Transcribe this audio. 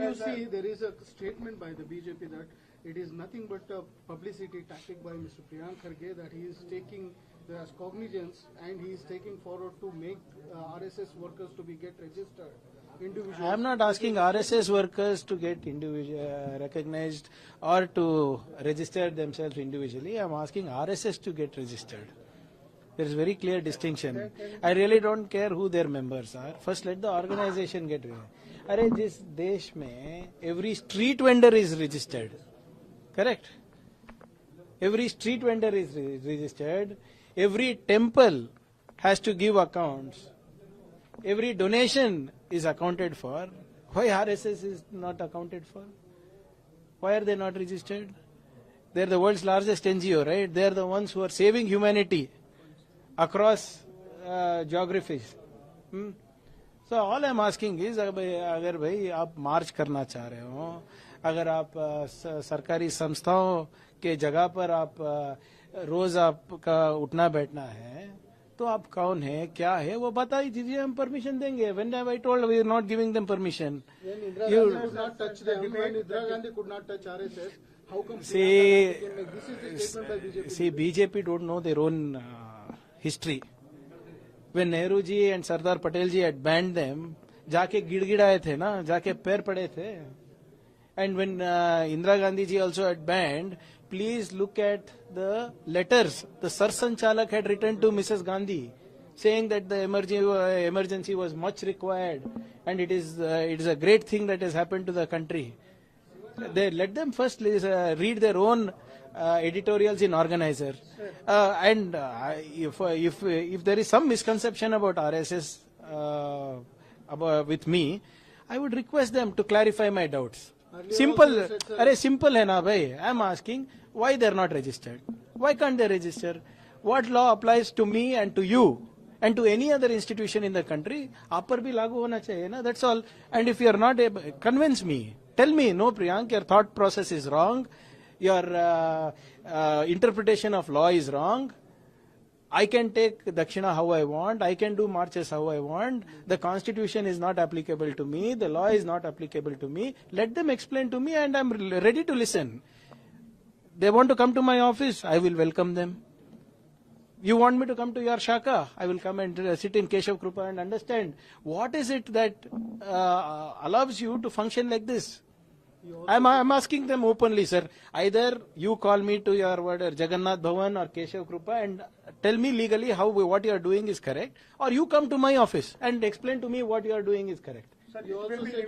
you see, there is a statement by the BJP that it is nothing but a publicity tactic by Mr. Priyank Kharge that he is taking as cognizance and he is taking forward to make RSS workers to be get registered. I am not asking RSS workers to get recognized or to register themselves individually. I am asking RSS to get registered. There is very clear distinction. I really don't care who their members are. First, let the organization get registered. अरे जिस देश में every street vendor is registered, correct? Every street vendor is registered. Every temple has to give accounts. Every donation is accounted for. Why RSS is not accounted for? Why are they not registered? They are the world's largest NGO, right? They are the ones who are saving humanity across geographies. So all I am asking is, अगर भाई आप मार्च करना चाह रहे हो, अगर आप सरकारी संस्थाओं के जगह पर आप रोज आपका उठना बैठना है, तो आप कौन है, क्या है, वो बता ही दीजिए, हम परमिशन देंगे. When have I told we are not giving them permission? When Indira Gandhi could not touch them, when Indira Gandhi could not touch RSS, how come? This is the statement by BJP. See, BJP don't know their own history. When Nehru ji and Sardar Patel ji had banned them, जाके गिड़गिड़ाए थे ना, जाके पैर पड़े थे. And when Indira Gandhi ji also had banned, please look at the letters the Sar Sanchalak had written to Mrs. Gandhi, saying that the emergency was much required and it is a great thing that has happened to the country. They let them first read their own editorials in Organizer. And if there is some misconception about RSS with me, I would request them to clarify my doubts. Simple, simple hai na bhai. I am asking why they are not registered. Why can't they register? What law applies to me and to you and to any other institution in the country? Aap par bhi lagu hona chahiye na. That's all. And if you are not able, convince me. Tell me, no, Priyank, your thought process is wrong. Your interpretation of law is wrong. I can take Dakshina how I want. I can do marches how I want. The constitution is not applicable to me. The law is not applicable to me. Let them explain to me and I am ready to listen. They want to come to my office, I will welcome them. You want me to come to your Shaka? I will come and sit in Keshav Krupa and understand what is it that allows you to function like this. I'm asking them openly, sir. Either you call me to your Jagannath Bhavan or Keshav Krupa and tell me legally what you are doing is correct, or you come to my office and explain to me what you are doing is correct. Sir, you also said